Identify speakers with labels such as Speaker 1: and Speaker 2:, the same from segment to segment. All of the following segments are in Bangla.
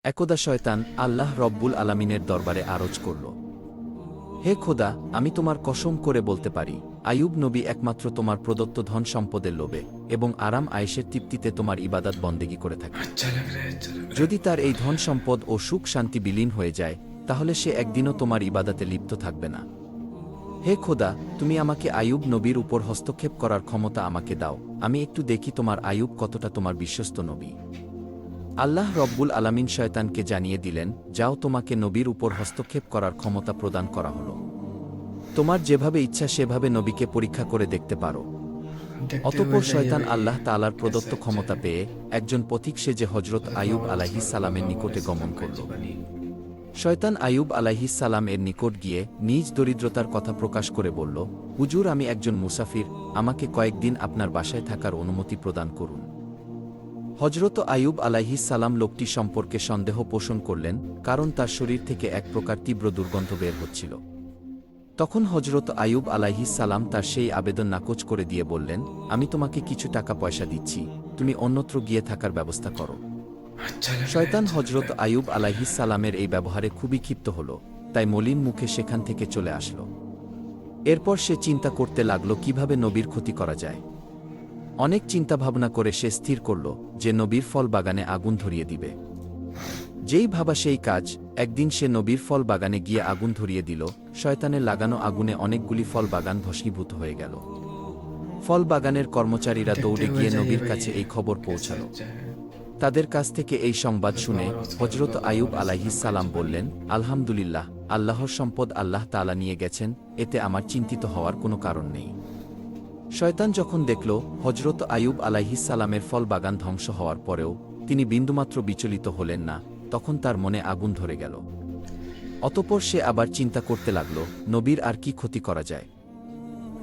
Speaker 1: একদা শয়তান আল্লাহ রব্বুল আলামিনের দরবারে আরজ করল, হে খোদা, আমি তোমার কসম করে বলতে পারি, আইয়ুব নবী একমাত্র তোমার প্রদত্ত ধন সম্পদের লোভে এবং আরাম আয়েশের তৃপ্তিতে তোমার ইবাদত বন্দেগী করে থাকে। যদি তার এই ধন সম্পদ ও সুখ শান্তি বিলীন হয়ে যায়, তাহলে সে একদিনও তোমার ইবাদতে লিপ্ত থাকবে না। হে খোদা, তুমি আমাকে আইয়ুব নবীর উপর হস্তক্ষেপ করার ক্ষমতা আমাকে দাও, আমি একটু দেখি তোমার আইয়ুব কতটা তোমার বিশ্বস্ত নবী। আল্লাহ রব্বুল আলামিন শয়তানকে জানিয়ে দিলেন, যাও, তোমাকে নবীর উপর হস্তক্ষেপ করার ক্ষমতা প্রদান করা হলো। তোমার যেভাবে ইচ্ছা সেভাবে নবীকে পরীক্ষা করে দেখতে পারো। অতঃপর শয়তান আল্লাহ তাআলার প্রদত্ত ক্ষমতা পেয়ে একজন পথিক সেজে হজরত আইয়ুব আলাইহিস সালামের নিকটে গমন করল। শয়তান আইয়ুব আলাইহিস সালাম এর নিকট গিয়ে নিজ দরিদ্রতার কথা প্রকাশ করে বলল, হুজুর, আমি একজন মুসাফির, আমাকে কয়েকদিন আপনার বাসায় থাকার অনুমতি প্রদান করুন। হজরত আইয়ুব আলাইহিস সালাম লোকটি সম্পর্কে সন্দেহ পোষণ করলেন, কারণ তার শরীর থেকে এক প্রকার তীব্র দুর্গন্ধ বের হচ্ছিল। তখন হজরত আইয়ুব আলাইহিস সালাম তার সেই আবেদন নাকচ করে দিয়ে বললেন, আমি তোমাকে কিছু টাকা পয়সা দিচ্ছি, তুমি অন্যত্র গিয়ে থাকার ব্যবস্থা করো। শয়তান হজরত আইয়ুব আলাইহিস সালামের এই ব্যবহারে খুবই ক্ষিপ্ত হল, তাই মলিন মুখে সেখান থেকে চলে আসল। এরপর সে চিন্তা করতে লাগল কিভাবে নবীর ক্ষতি করা যায়। অনেক চিন্তাভাবনা করে সে স্থির করল যে নবীর ফল বাগানে আগুন ধরিয়ে দিবে। যেই ভাবা সেই কাজ, একদিন সে নবীর ফল বাগানে গিয়ে আগুন ধরিয়ে দিল। শয়তানের লাগানো আগুনে অনেকগুলি ফল বাগান ভস্মীভূত হয়ে গেল। ফল বাগানের কর্মচারীরা দৌড়ে গিয়ে নবীর কাছে এই খবর পৌঁছাল। তাদের কাছ থেকে এই সংবাদ শুনে হজরত আইয়ুব আলাইহিস সালাম বললেন, আলহামদুলিল্লাহ, আল্লাহর সম্পদ আল্লাহ তাআলা নিয়ে গেছেন, এতে আমার চিন্তিত হওয়ার কোনো কারণ নেই। শয়তান যখন দেখল হজরত আইয়ুব আলাইহিস সালামের ফল বাগান ধ্বংস হওয়ার পরেও তিনি বিন্দুমাত্র বিচলিত হলেন না, তখন তার মনে আগুন ধরে গেল। অতঃপর সে আবার চিন্তা করতে লাগল, নবীর আর কি ক্ষতি করা যায়।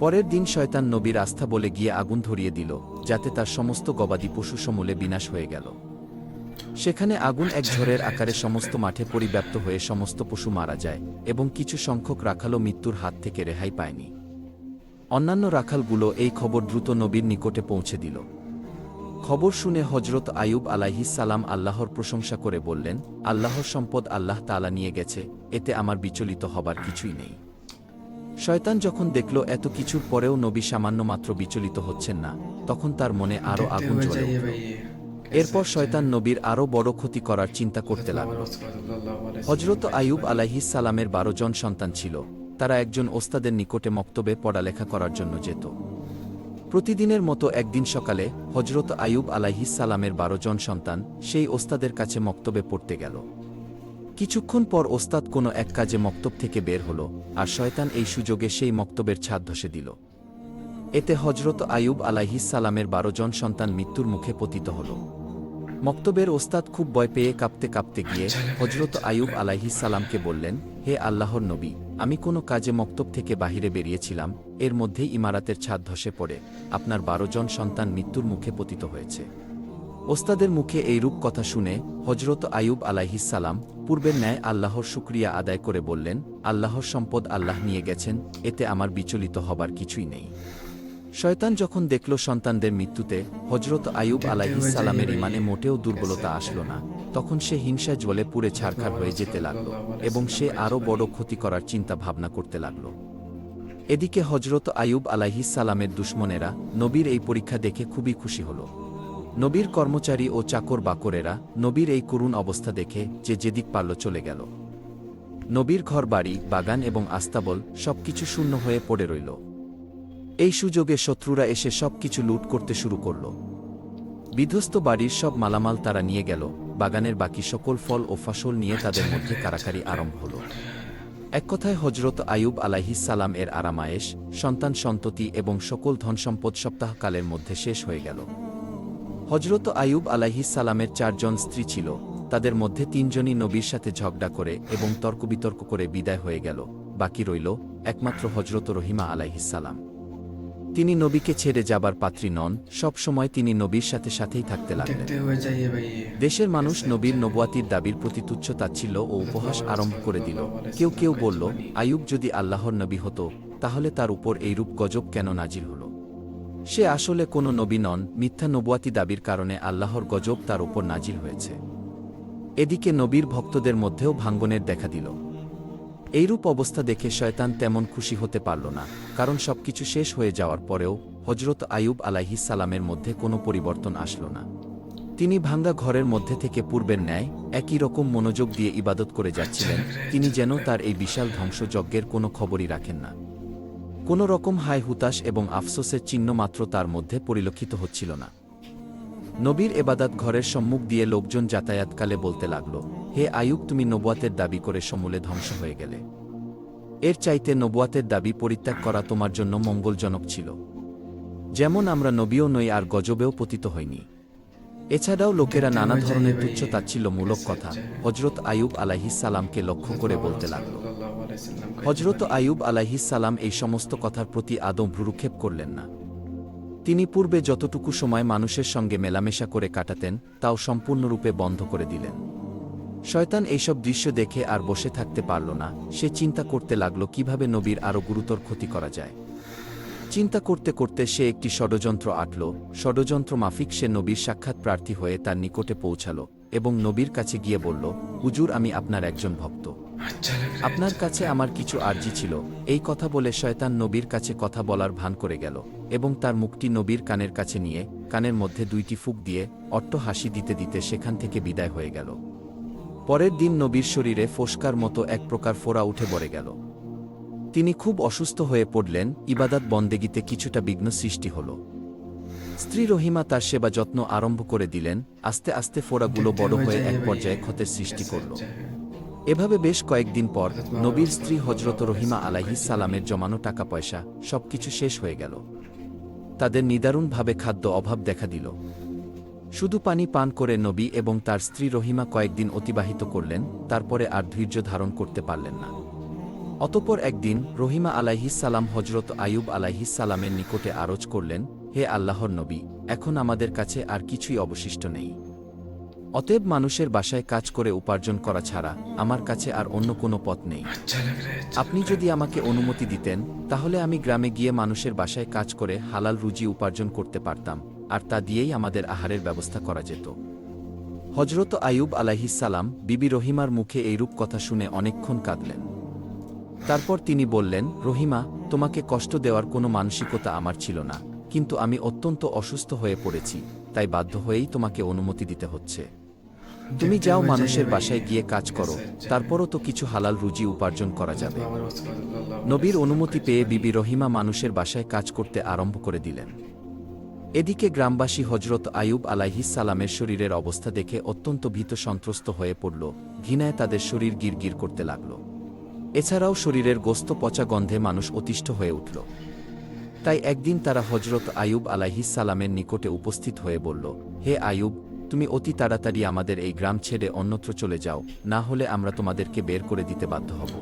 Speaker 1: পরের দিন শয়তান নবীর আস্থা বলে গিয়ে আগুন ধরিয়ে দিল, যাতে তার সমস্ত গবাদি পশু সমূলে বিনাশ হয়ে গেল। সেখানে আগুন এক ঝড়ের আকারে সমস্ত মাঠে পরিব্যাপ্ত হয়ে সমস্ত পশু মারা যায় এবং কিছু সংখ্যক রাখালও মৃত্যুর হাত থেকে রেহাই পায়নি। অন্যান্য রাখালগুলো এই খবর দ্রুত নবীর নিকটে পৌঁছে দিল। খবর শুনে হজরত আইয়ুব আলাইহিস সালাম আল্লাহর প্রশংসা করে বললেন, আল্লাহর সম্পদ আল্লাহ তাআলা নিয়ে গেছে, এতে আমার বিচলিত হবার কিছুই নেই। শয়তান যখন দেখল এত কিছুর পরেও নবী সামান্য মাত্র বিচলিত হচ্ছেন না, তখন তার মনে আরও আগুন জ্বলে উঠল। এরপর শয়তান নবীর আরও বড় ক্ষতি করার চিন্তা করতে লাগল। হজরত আইয়ুব আলাইহিস সালামের 12 জন সন্তান ছিল। তারা একজন ওস্তাদের নিকটে মক্তবে পড়ালেখা করার জন্য যেত। প্রতিদিনের মতো একদিন সকালে হজরত আইয়ুব আলাইহিস সালামের 12 জন সন্তান সেই ওস্তাদের কাছে মক্তবে পড়তে গেল। কিছুক্ষণ পর ওস্তাদ কোনো এক কাজে মক্তব থেকে বের হল, আর শয়তান এই সুযোগে সেই মক্তবের ছাদ ধসে দিল। এতে হজরত আইয়ুব আলাইহিস সালামের 12 জন সন্তান মৃত্যুর মুখে পতিত হল। মক্তবের ওস্তাদ খুব ভয় পেয়ে কাঁপতে কাঁপতে গিয়ে হজরত আইয়ুব আলাইহিস সালামকে বললেন, হে আল্লাহর নবী, আমি কোনো কাজে মক্তব থেকে বাহিরে বেরিয়েছিলাম, এর মধ্যেই ইমারাতের ছাদ ধসে পড়ে আপনার 12 জন সন্তান মৃত্যুর মুখে পতিত হয়েছে। ওস্তাদের মুখে এইরূপ কথা শুনে হজরত আইয়ুব আলাইহিস সালাম পূর্বের ন্যায় আল্লাহর শুকরিয়া আদায় করে বললেন, আল্লাহর সম্পদ আল্লাহ নিয়ে গেছেন, এতে আমার বিচলিত হবার কিছুই নেই। শয়তান যখন দেখল সন্তানদের মৃত্যুতে হজরত আইয়ুব আলাইহিস সালামের ইমানে মোটেও দুর্বলতা আসলো না, তখন সে হিংসায় জ্বলে পুড়ে ছারখার হয়ে যেতে লাগল এবং সে আরও বড় ক্ষতি করার চিন্তা ভাবনা করতে লাগল। এদিকে হজরত আইয়ুব আলাইহিস সালামের দুশমনেরা নবীর এই পরীক্ষা দেখে খুবই খুশি হল। নবীর কর্মচারী ও চাকর বাকরেরা নবীর এই করুণ অবস্থা দেখে যে যেদিক পারল চলে গেল। নবীর ঘর বাড়ি, বাগান এবং আস্তাবল সবকিছু শূন্য হয়ে পড়ে রইল। এই সুযোগে শত্রুরা এসে সবকিছু লুট করতে শুরু করল। বিধ্বস্ত বাড়ির সব মালামাল তারা নিয়ে গেল, বাগানের বাকি সকল ফল ও ফসল নিয়ে তাদের মধ্যে কারাকারি আরম্ভ হল। এক কথায় হজরত আইয়ুব আলাইহিস সালাম এর আরামায়েশ, সন্তান সন্ততি এবং সকল ধনসম্পদ সপ্তাহকালের মধ্যে শেষ হয়ে গেল। হজরত আইয়ুব আলাইহিস সালামের 4 জন স্ত্রী ছিল, তাদের মধ্যে 3 জনই নবীর সাথে ঝগড়া করে এবং তর্কবিতর্ক করে বিদায় হয়ে গেল। বাকি রইল একমাত্র হজরত রহিমা আলাইহিস সালাম। তিনি নবীকে ছেড়ে যাবার পাত্রী নন, সব সময় তিনি নবীর সাথে সাথেই থাকতে লাগলেন। দেশের মানুষ নবীর নবুয়াতির দাবির প্রতি তুচ্ছ তাচ্ছিল্য ও উপহাস আরম্ভ করে দিল। কেউ কেউ বলল, আইয়ুব যদি আল্লাহর নবী হতো, তাহলে তার উপর এইরূপ গজব কেন নাজিল হল? সে আসলে কোনো নবী নন, মিথ্যা নবুয়াতি দাবির কারণে আল্লাহর গজব তার উপর নাজিল হয়েছে। এদিকে নবীর ভক্তদের মধ্যেও ভাঙ্গনের দেখা দিল। এইরূপ অবস্থা দেখে শয়তান তেমন খুশি হতে পারল না, কারণ সবকিছু শেষ হয়ে যাওয়ার পরেও হজরত আইয়ুব আলাইহিস সালামের মধ্যে কোনো পরিবর্তন আসল না। তিনি ভাঙ্গা ঘরের মধ্যে থেকে পূর্বের ন্যায় একই রকম মনোযোগ দিয়ে ইবাদত করে যাচ্ছিলেন। তিনি যেন তার এই বিশাল ধ্বংসযজ্ঞের কোনো খবরই রাখেন না। কোনো রকম হায় হুতাশ এবং আফসোসের চিহ্ন মাত্র তার মধ্যে পরিলক্ষিত হচ্ছিল না। নবীর এবাদত ঘরের সম্মুখ দিয়ে লোকজন যাতায়াতকালে বলতে লাগল, হে আইয়ুব, তুমি নবুয়াতের দাবি করে সমূলে ধ্বংস হয়ে গেলে। এর চাইতে নবুয়াতের দাবি পরিত্যাগ করা তোমার জন্য মঙ্গলজনক ছিল। যেমন আমরা নবীও নই আর গজবেও পতিত হইনি। এছাড়াও লোকেরা নানা ধরনের তুচ্ছ তাচ্ছিল্যমূলক কথা হজরত আইয়ুব আলাইহিস সালামকে লক্ষ্য করে বলতে লাগল। হজরত আইয়ুব আলাইহিস সালাম এই সমস্ত কথার প্রতি আদৌ ভ্রুক্ষেপ করলেন না। তিনি পূর্বে যতটুকু সময় মানুষের সঙ্গে মেলামেশা করে কাটাতেন তাও সম্পূর্ণরূপে বন্ধ করে দিলেন। শয়তান এইসব দৃশ্য দেখে আর বসে থাকতে পারল না। সে চিন্তা করতে লাগল কিভাবে নবীর আরও গুরুতর ক্ষতি করা যায়। চিন্তা করতে করতে সে একটি ষড়যন্ত্র আঁটল। ষড়যন্ত্র মাফিক সে নবীর সাক্ষাৎ প্রার্থী হয়ে তার নিকটে পৌঁছাল এবং নবীর কাছে গিয়ে বলল, হুজুর, আমি আপনার একজন ভক্ত। আপনার কাছে আমার কিছু আর্জি ছিল। এই কথা বলে শয়তান নবীর কাছে কথা বলার ভান করে গেল এবং তার মুখটি নবীর কানের কাছে নিয়ে কানের মধ্যে দুইটি ফুঁক দিয়ে অট্ট হাসি দিতে দিতে সেখান থেকে বিদায় হয়ে গেল। পরের দিন নবীর শরীরে ফোস্কার মতো এক প্রকার ফোড়া উঠে পড়ে গেল। তিনি খুব অসুস্থ হয়ে পড়লেন। ইবাদত বন্দেগীতে কিছুটা বিঘ্ন সৃষ্টি হল। স্ত্রী রহিমা তার সেবা যত্ন আরম্ভ করে দিলেন। আস্তে আস্তে ফোড়াগুলো বড় হয়ে এক পর্যায়ে ক্ষতের সৃষ্টি করল। এভাবে বেশ কয়েকদিন পর নবীর স্ত্রী হজরত রহিমা আলাইহিস সালামের জমানো টাকা পয়সা সবকিছু শেষ হয়ে গেল। তাদের নিদারুণভাবে খাদ্য অভাব দেখা দিল। শুধু পানি পান করে নবী এবং তার স্ত্রী রহিমা কয়েকদিন অতিবাহিত করলেন, তারপরে আর ধৈর্য ধারণ করতে পারলেন না। অতঃপর একদিন রহিমা আলাইহিস সালাম হজরত আইয়ুব আলাইহিস সালামের নিকটে আরজ করলেন, হে আল্লাহর নবী, এখন আমাদের কাছে আর কিছুই অবশিষ্ট নেই। অতএব মানুষের বাসায় কাজ করে উপার্জন করা ছাড়া আমার কাছে আর অন্য কোনো পথ নেই। আপনি যদি আমাকে অনুমতি দিতেন তাহলে আমি গ্রামে গিয়ে মানুষের বাসায় কাজ করে হালাল রুজি উপার্জন করতে পারতাম, আর তা দিয়েই আমাদের আহারের ব্যবস্থা করা যেত। হজরত আইয়ুব আলাইহিস সালাম বিবি রহিমার মুখে এইরূপ কথা শুনে অনেকক্ষণ কাঁদলেন। তারপর তিনি বললেন, রহিমা, তোমাকে কষ্ট দেওয়ার কোনো মানসিকতা আমার ছিল না, কিন্তু আমি অত্যন্ত অসুস্থ হয়ে পড়েছি, তাই বাধ্য হয়েই তোমাকে অনুমতি দিতে হচ্ছে। তুমি যাও, মানুষের বাসায় গিয়ে কাজ করো, তারপরও তো কিছু হালাল রুজি উপার্জন করা যাবে। নবীর অনুমতি পেয়ে বিবি রহিমা মানুষের বাসায় কাজ করতে আরম্ভ করে দিলেন। এদিকে গ্রামবাসী হজরত আইয়ুব আলাইহিস সালামের শরীরের অবস্থা দেখে অত্যন্ত ভীত সন্ত্রস্ত হয়ে পড়ল। ঘৃণায় তাদের শরীর গিরগির করতে লাগল। এছাড়াও শরীরের গোস্ত পচা গন্ধে মানুষ অতিষ্ঠ হয়ে উঠল। তাই একদিন তারা হজরত আইয়ুব আলাইহিস সালামের নিকটে উপস্থিত হয়ে বলল, হে আইয়ুব, তুমি অতি তাড়াতাড়ি আমাদের এই গ্রাম ছেড়ে অন্যত্র চলে যাও, না হলে আমরা তোমাদেরকে বের করে দিতে বাধ্য হব।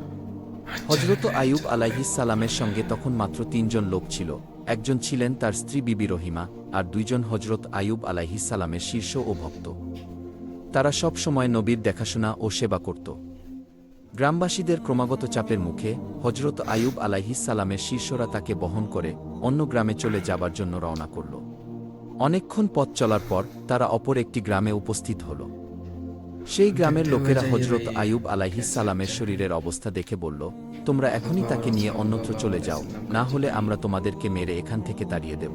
Speaker 1: হজরত আইয়ুব আলাইহিস সালামের সঙ্গে তখন মাত্র 3 জন লোক ছিল। একজন ছিলেন তার স্ত্রী বিবি রহিমা, আর 2 জন হজরত আইয়ুব আলাইহিস সালামের শীর্ষ ও ভক্ত। তারা সব সময় নবীর দেখাশোনা ও সেবা করত। গ্রামবাসীদের ক্রমাগত চাপের মুখে হজরত আইয়ুব আলাইহিস সালামের শিষ্যরা তাকে বহন করে অন্য গ্রামে চলে যাবার জন্য রওনা করল। অনেকক্ষণ পথ চলার পর তারা অপর একটি গ্রামে উপস্থিত হল। সেই গ্রামের লোকেরা হজরত আইয়ুব আলাইহিস সালামের শরীরের অবস্থা দেখে বলল, তোমরা এখনই তাকে নিয়ে অন্যত্র চলে যাও, না হলে আমরা তোমাদেরকে মেরে এখান থেকে তাড়িয়ে দেব।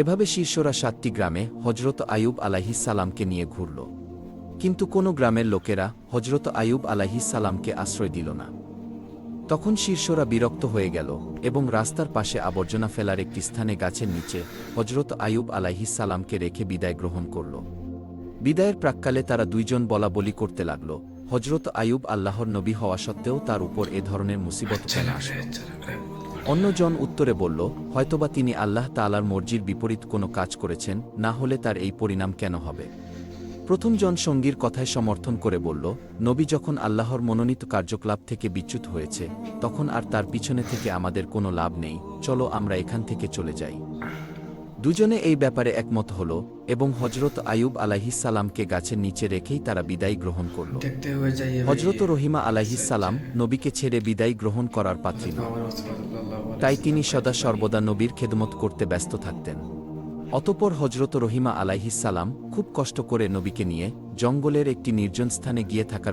Speaker 1: এভাবে শিষ্যরা 7টি গ্রামে হজরত আইয়ুব আলাইহিস সালামকে নিয়ে ঘুরল, কিন্তু কোনো গ্রামের লোকেরা হজরত আইয়ুব আলাইহিস সালামকে আশ্রয় দিল না। তখন শিষ্যরা বিরক্ত হয়ে গেল এবং রাস্তার পাশে আবর্জনা ফেলার একটি স্থানে গাছের নিচে হজরত আইয়ুব আলাইহিস সালামকে রেখে বিদায় গ্রহণ করল। বিদায়ের প্রাক্কালে তারা 2 জন বলাবলি করতে লাগল, হজরত আইয়ুব আল্লাহর নবী হওয়া সত্ত্বেও তার উপর এ ধরনের মুসিবত কেন আসল? অন্যজন উত্তরে বলল, হয়তোবা তিনি আল্লাহ তাআলার মর্জির বিপরীত কোনো কাজ করেছেন, না হলে তার এই পরিণাম কেন হবে? প্রথম জন সঙ্গীর কথায় সমর্থন করে বলল, নবী যখন আল্লাহর মনোনীত কার্যকলাপ থেকে বিচ্যুত হয়েছে, তখন আর তার পিছনে থেকে আমাদের কোনো লাভ নেই, চলো আমরা এখান থেকে চলে যাই। 2 জনে এই ব্যাপারে একমত হল এবং হজরত আইয়ুব আলাইহিস সালামকে গাছের নিচে রেখেই তারা বিদায় গ্রহণ করল। হজরত রহিমা আলাইহিস সালাম নবীকে ছেড়ে বিদায় গ্রহণ করার পাত্রী নন, তাই তিনি সদা সর্বদা নবীর খেদমত করতে ব্যস্ত থাকতেন। অতঃপর হজরত রহিমা আলাইহিস সালাম খুব কষ্ট করে নবীকে নিয়ে জঙ্গলের একটি নির্জন স্থানে গিয়ে থাকার